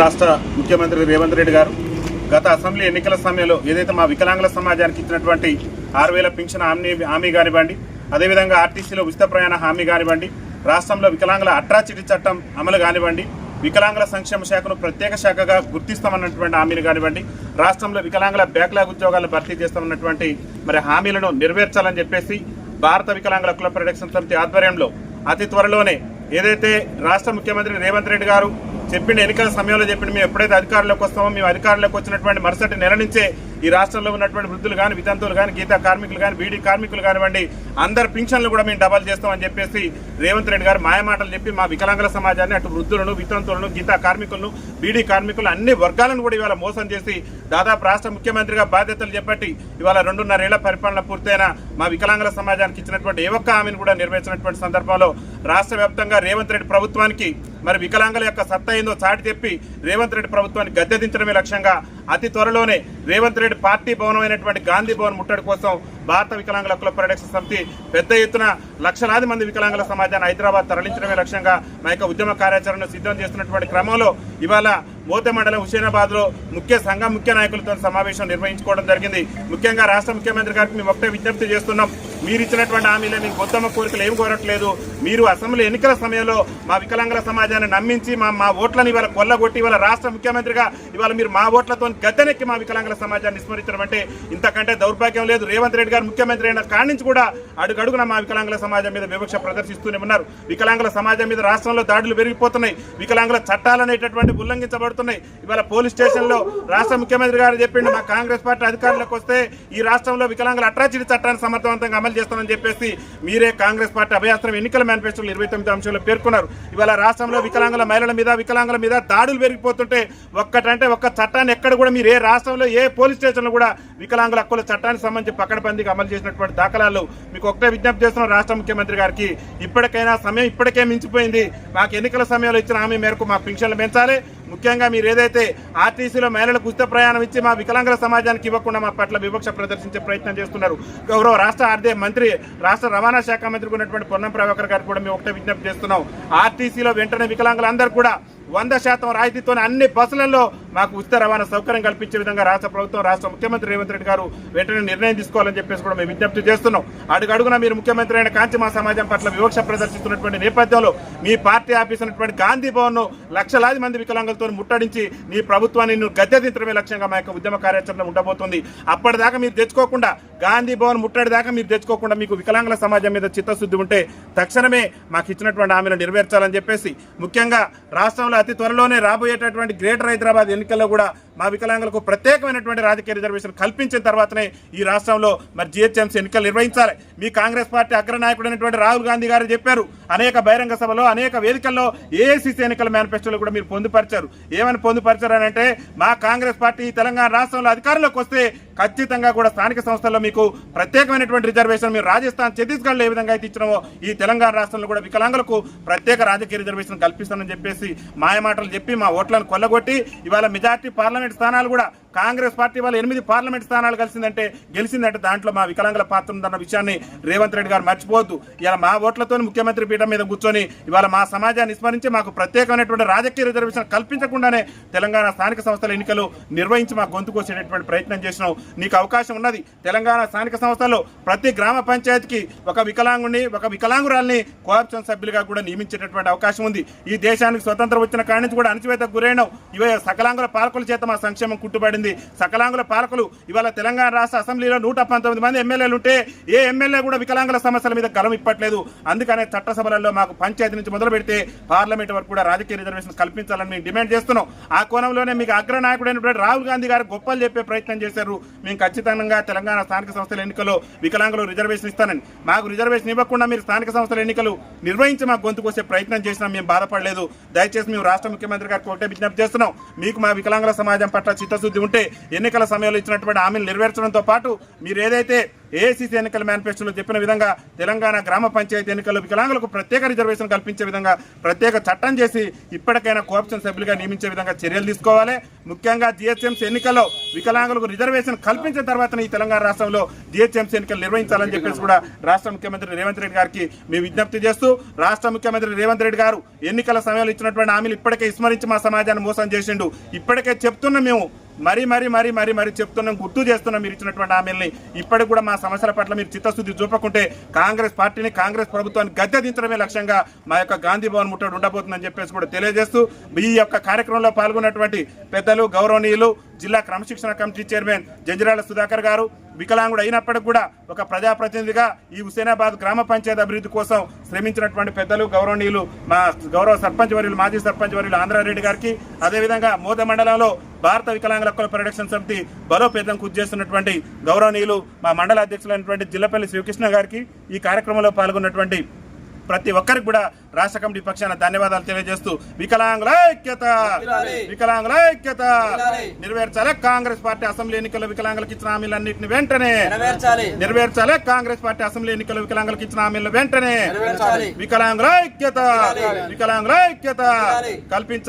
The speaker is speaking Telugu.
రాష్ట్ర ముఖ్యమంత్రి రేవంత్ రెడ్డి గారు గత అసెంబ్లీ ఎన్నికల సమయంలో ఏదైతే మా వికలాంగుల సమాజానికి ఇచ్చినటువంటి 6,000 పింఛన్ హామీ కానివ్వండి, అదేవిధంగా ఆర్టీసీలో ఉచిత ప్రయాణ హామీ కానివ్వండి, రాష్ట్రంలో వికలాంగుల అట్రాసిటీ చట్టం అమలు కానివ్వండి, వికలాంగుల సంక్షేమ శాఖను ప్రత్యేక శాఖగా గుర్తిస్తామన్నటువంటి హామీలు కానివ్వండి, రాష్ట్రంలో వికలాంగుల బ్యాక్లాగ్ ఉద్యోగాలను భర్తీ చేస్తామన్నటువంటి హామీలను నెరవేర్చాలని చెప్పేసి భారత వికలాంగుల కుల ప్రొటెక్షన్ సమితి ఆధ్వర్యంలో అతి త్వరలోనే ఏదైతే రాష్ట్ర ముఖ్యమంత్రి రేవంత్ రెడ్డి గారు ఎన్నికల సమయంలో చెప్పింది, మేము ఎప్పుడైతే అధికారంలోకి వస్తామో మేము అధికారంలోకి వచ్చినటువంటి మరుసటి నెల నుంచే ఈ రాష్ట్రంలో ఉన్నటువంటి వృద్ధులు కానీ, వితంతువులు కానీ, గీతా కార్మికులు కానీ, బీడీ కార్మికులు కానివ్వండి, అందరి పింఛన్లు కూడా మేము డబల్ చేస్తామని చెప్పేసి రేవంత్ రెడ్డి గారు మాయమాటలు చెప్పి మా వికలాంగుల సమాజాన్ని అటు వృద్ధులను, వితంతువులను, గీతా కార్మికులను, బీడీ కార్మికులు అన్ని వర్గాలను కూడా ఇవాళ మోసం చేసి దాదాపు రాష్ట్ర ముఖ్యమంత్రిగా బాధ్యతలు చేపట్టి ఇవాళ 2.5 ఏళ్ల పరిపాలన పూర్తయిన మా వికలాంగుల సమాజానికి ఇచ్చినటువంటి ఏ ఒక్క హామీని కూడా నెరవేర్చినటువంటి సందర్భంలో రాష్ట్ర వ్యాప్తంగా రేవంత్ రెడ్డి ప్రభుత్వానికి వికలాంగుల యొక్క సత్తా ఏందో చాటి చెప్పి రేవంత్ రెడ్డి ప్రభుత్వాన్ని గద్దెదించడమే లక్ష్యంగా అతి త్వరలోనే రేవంత్ రెడ్డి పార్టీ భవనం అయినటువంటి గాంధీ భవన్ ముట్టడి కోసం భారత వికలాంగుల కుల ప్రొటెక్షన్ సమితి పెద్ద ఎత్తున లక్షలాది మంది వికలాంగుల సమాజాన్ని హైదరాబాద్ తరలించడమే లక్ష్యంగా మా యొక్క ఉద్యమ కార్యాచరణను సిద్ధం చేస్తున్నటువంటి క్రమంలో ఇవాళ మోతే మండలం హుసేనాబాద్ లో ముఖ్య నాయకులతో సమావేశం నిర్వహించుకోవడం జరిగింది. ముఖ్యంగా రాష్ట్ర ముఖ్యమంత్రి గారికి మేము ఒకటే విజ్ఞప్తి చేస్తున్నాం, మీరు ఇచ్చినటువంటి హామీలే మీకు గొంతమ్మ కోరికలు ఏమి కోరట్లేదు. మీరు అసెంబ్లీ ఎన్నికల సమయంలో మా వికలాంగుల సమాజాన్ని నమ్మించి మా ఓట్లను ఇవాళ కొల్లగొట్టి ఇవాళ రాష్ట్ర ముఖ్యమంత్రిగా ఇవాళ మీరు మా ఓట్లతో గద్దెనెక్కి మా వికలాంగుల సమాజాన్ని విస్మరించడం అంటే ఇంతకంటే దౌర్భాగ్యం లేదు. రేవంత్ రెడ్డి గారు ముఖ్యమంత్రి అయిన కాడి నుంచి కూడా అడుగడుగున మా వికలాంగుల సమాజం మీద వివక్ష ప్రదర్శిస్తూనే ఉన్నారు. వికలాంగుల సమాజం మీద రాష్ట్రంలో దాడులు పెరిగిపోతున్నాయి, వికలాంగుల చట్టాలు అనేటటువంటి ఉల్లంఘించబడుతున్నాయి. ఇవాళ పోలీస్ స్టేషన్లో రాష్ట్ర ముఖ్యమంత్రి గారు చెప్పిండు, మా కాంగ్రెస్ పార్టీ అధికారంలోకి వస్తే ఈ రాష్ట్రంలో వికలాంగుల అట్రాసిటీ చట్టాన్ని సమర్థవంతంగా అమలు చేస్తామని చెప్పేసి మీరే కాంగ్రెస్ పార్టీ అభయాస్త్రం ఎన్నికల మేనిఫెస్టోలో 29 అంశాల్లో పేర్కొన్నారు. ఇవాళ రాష్ట్రంలో వికలాంగుల మహిళల మీద, వికలాంగుల మీద దాడులు పెరిగిపోతుంటే ఒక్క చట్టాన్ని ఎక్కడ కూడా మీరు ఏ రాష్ట్రంలో ఏ పోలీస్ స్టేషన్లో కూడా వికలాంగుల హక్కుల చట్టానికి సంబంధించి పకడ్బందీగా అమలు చేసినటువంటి దాఖలాలు మీకు ఒకటే విజ్ఞప్తి చేస్తున్నాం రాష్ట్ర ముఖ్యమంత్రి గారికి. ఇప్పటికైనా సమయం ఇప్పటికే మించిపోయింది. మాకు ఎన్నికల సమయంలో ఇచ్చిన హామీ మేరకు మా పింఛన్లు పెంచాలి. ముఖ్యంగా మీరు ఏదైతే ఆర్టీసీలో మహిళలకు ఉచిత ప్రయాణం ఇచ్చి మా వికలాంగుల సమాజానికి ఇవ్వకుండా మా పట్ల వివక్ష ప్రదర్శించే ప్రయత్నం చేస్తున్నారు. గౌరవ రాష్ట్ర ఆర్థిక మంత్రి, రాష్ట్ర రవాణా శాఖ మంత్రి ఉన్నటువంటి పొన్నం ప్రభాకర్ గారు కూడా మేము ఒకటే విజ్ఞప్తి చేస్తున్నాం, ఆర్టీసీలో వెంటనే వికలాంగులందరూ కూడా 100% రాయితీతో అన్ని బస్సులలో మాకు ఉచిత రవాణా సౌకర్యం కల్పించే విధంగా రాష్ట్ర ప్రభుత్వం, రాష్ట్ర ముఖ్యమంత్రి రేవంత్ రెడ్డి గారు వెంటనే నిర్ణయం తీసుకోవాలని చెప్పేసి కూడా మేము విజ్ఞప్తి చేస్తున్నాం. అడుగడుగున మీరు ముఖ్యమంత్రి అయిన కాంచి మా సమాజం పట్ల వివక్ష ప్రదర్శిస్తున్నటువంటి నేపథ్యంలో మీ పార్టీ ఆఫీస్ ఉన్నటువంటి గాంధీ భవన్ లక్షలాది మంది వికలాంగులతో ముట్టడించి మీ ప్రభుత్వాన్ని గద్దెదించడమే లక్ష్యంగా మా యొక్క ఉద్యమ కార్యాచరణ ఉండబోతుంది. అప్పటిదాకా మీరు తెచ్చుకోకుండా, గాంధీ భవన్ ముట్టడి దాకా మీరు తెచ్చుకోకుండా మీకు వికలాంగుల సమాజం మీద చిత్తశుద్ధి ఉంటే తక్షణమే మాకు ఇచ్చినటువంటి హామీలు నెరవేర్చాలని చెప్పేసి, ముఖ్యంగా రాష్ట్రంలో అతి త్వరలోనే రాబోయేటటువంటి గ్రేటర్ హైదరాబాద్ ఎన్నికల్లో కూడా మా వికలాంగులకు ప్రత్యేకమైనటువంటి రాజకీయ రిజర్వేషన్ కల్పించిన తర్వాతనే ఈ రాష్ట్రంలో జీహెచ్ఎంసీ ఎన్నికలు నిర్వహించాలి. మీ కాంగ్రెస్ పార్టీ అగ్రనాయకుడైనటువంటి రాహుల్ గాంధీ గారు చెప్పారు, అనేక బహిరంగ సభలో, అనేక వేదికల్లో ఏఐసీసీ ఎన్నికల మేనిఫెస్టోలో కూడా మీరు పొందుపరిచారు. ఏమని పొందుపరిచారు అని అంటే, మా కాంగ్రెస్ పార్టీ తెలంగాణ రాష్ట్రంలో అధికారంలోకి వస్తే ఖచ్చితంగా కూడా స్థానిక సంస్థల్లో మీకు ప్రత్యేకమైనటువంటి రిజర్వేషన్ మీరు రాజస్థాన్, ఛత్తీస్గఢ్లో ఏ విధంగా అయితే ఇచ్చినామో ఈ తెలంగాణ రాష్ట్రంలో కూడా వికలాంగులకు ప్రత్యేక రాజకీయ రిజర్వేషన్ కల్పిస్తానని చెప్పేసి మాయమాటలు చెప్పి మా ఓట్లను కొల్లగొట్టి ఇవాళ మెజార్టీ పార్లమెంట్ స్థానాలు కూడా కాంగ్రెస్ పార్టీ వాళ్ళ 8 పార్లమెంట్ స్థానాలు గెలిచిందంటే దాంట్లో మా వికలాంగుల పాత్ర ఉందన్న విషయాన్ని రేవంత్ రెడ్డి గారు మర్చిపోవద్దు. ఇలా మా ఓట్లతో ముఖ్యమంత్రి పీఠం మీద కూర్చొని ఇవాళ మా సమాజాన్ని స్మరించి మాకు ప్రత్యేకమైనటువంటి రాజకీయ రిజర్వేషన్ కల్పించకుండానే తెలంగాణ స్థానిక సంస్థల ఎన్నికలు నిర్వహించి మా గొంతు కోసేటటువంటి ప్రయత్నం చేసినాం. నీకు అవకాశం ఉన్నది. తెలంగాణ స్థానిక సంస్థల్లో ప్రతి గ్రామ పంచాయతీకి ఒక వికలాంగురాల్ని కోఆప్షన్ సభ్యులుగా కూడా నియమించేటటువంటి అవకాశం ఉంది. ఈ దేశానికి స్వతంత్రం వచ్చిన కాడి నుంచి కూడా అణచివేతకు గురైనాం. ఇవే సకలాంగుల పాలకుల చేత మా సంక్షేమం కుట్టుబడింది. సకలాంగుల పాలకులు ఇవాళ తెలంగాణ రాష్ట్ర అసెంబ్లీలో 119 మంది ఎమ్మెల్యేలు ఉంటే ఏ ఎమ్మెల్యే కూడా వికలాంగుల సమస్యల మీద గలం ఇప్పట్లేదు. అందుకనే చట్టసభలలో మాకు పంచాయతీ నుంచి మొదలు పెడితే పార్లమెంట్ వరకు కూడా రాజకీయ రిజర్వేషన్ కల్పించాలని మేము డిమాండ్ చేస్తున్నాం. ఆ కోణంలోనే మీకు అగ్రనాయకుడైనటువంటి రాహుల్ గాంధీ గారు గొప్పలు చెప్పే ప్రయత్నం చేశారు. మేము ఖచ్చితంగా తెలంగాణ స్థానిక సంస్థల ఎన్నికల్లో వికలాంగులు రిజర్వేషన్ ఇస్తానని, మాకు రిజర్వేషన్ ఇవ్వకుండా మీరు స్థానిక సంస్థల ఎన్నికలు నిర్వహించి మాకు గొంతు కోసే ప్రయత్నం చేసినా మేము బాధపడలేదు. దయచేసి మేము రాష్ట్ర ముఖ్యమంత్రి గారికి ఒకటే విజ్ఞప్తి చేస్తున్నాం, మీకు మా వికలాంగుల సమాజం పట్ల చిత్తశుద్ధి ఉంటే ఎన్నికల సమయంలో ఇచ్చినటువంటి హామీలు నెరవేర్చడంతో పాటు మీరు ఏదైతే ఏఐసీసీ ఎన్నికల మేనిఫెస్టోలో చెప్పిన విధంగా తెలంగాణ గ్రామ పంచాయతీ ఎన్నికల్లో వికలాంగులకు ప్రత్యేక రిజర్వేషన్ కల్పించే విధంగా ప్రత్యేక చట్టం చేసి ఇప్పటికైనా కోఆప్షన్ సభ్యులుగా నియమించే విధంగా చర్యలు తీసుకోవాలి. ముఖ్యంగా జిహెచ్ఎంసీ ఎన్నికల్లో వికలాంగులకు రిజర్వేషన్ కల్పించిన తర్వాత ఈ తెలంగాణ రాష్ట్రంలో జిహెచ్ఎంసీ ఎన్నికలు నిర్వహించాలని చెప్పేసి కూడా రాష్ట్ర ముఖ్యమంత్రి రేవంత్ రెడ్డి గారికి మేము విజ్ఞప్తి చేస్తూ, రాష్ట్ర ముఖ్యమంత్రి రేవంత్ రెడ్డి గారు ఎన్నికల సమయంలో ఇచ్చినటువంటి హామీలు ఇప్పటికే విస్మరించి మా సమాజాన్ని మోసం చేసిండు. ఇప్పటికే చెప్తున్నాం, మేము మరీ చెప్తున్నాం, గుర్తు చేస్తున్నాం. మీరు ఇచ్చినటువంటి హామీల్ని ఇప్పటికి కూడా మా సమస్యల పట్ల మీరు చిత్తశుద్ధి చూపకుంటే కాంగ్రెస్ పార్టీని, కాంగ్రెస్ ప్రభుత్వాన్ని గద్దె దించడమే లక్ష్యంగా మా యొక్క గాంధీ భవన్ ముట్టడి ఉండబోతుందని చెప్పేసి కూడా తెలియజేస్తూ, ఈ యొక్క కార్యక్రమంలో పాల్గొన్నటువంటి పెద్దలు, గౌరవనీయులు జిల్లా క్రమశిక్షణ కమిటీ చైర్మన్ జంజిరాల సుధాకర్ గారు, వికలాంగుడు అయినప్పటికీ కూడా ఒక ప్రజాప్రతినిధిగా ఈ హుసేనాబాద్ గ్రామ పంచాయతీ అభివృద్ధి కోసం శ్రమించినటువంటి పెద్దలు, గౌరవనీయులు మా గౌరవ సర్పంచ్ వర్యులు, మాజీ సర్పంచ్ వర్యులు ఆంధ్రారెడ్డి గారికి, అదేవిధంగా మోద మండలంలో భారత వికలాంగుల హక్కుల పరిరక్షణ సమితి బలోపేతం కృషి చేస్తున్నటువంటి గౌరవనీయులు మా మండల అధ్యక్షులైనటువంటి జిల్లపల్లి శ్రీకృష్ణ గారికి, ఈ కార్యక్రమంలో పాల్గొన్నటువంటి ప్రతి ఒక్కరికి కూడా రాష్ట్ర కమిటీ పక్షాన ధన్యవాదాలు తెలియజేస్తూ, వికలాంగుల ఐక్యత, వికలాంగుల ఐక్యత నెరవేర్చాలి. కాంగ్రెస్ పార్టీ అసెంబ్లీ ఎన్నికల్లో వికలాంగులకు ఇచ్చిన హామీలన్నింటినీ వెంటనే నెరవేర్చాలి. కాంగ్రెస్ పార్టీ అసెంబ్లీ ఎన్నికల్లో వికలాంగులకు ఇచ్చిన హామీలను వెంటనే వికలాంగుల ఐక్యత, వికలాంగుల ఐక్యత కల్పించాలి.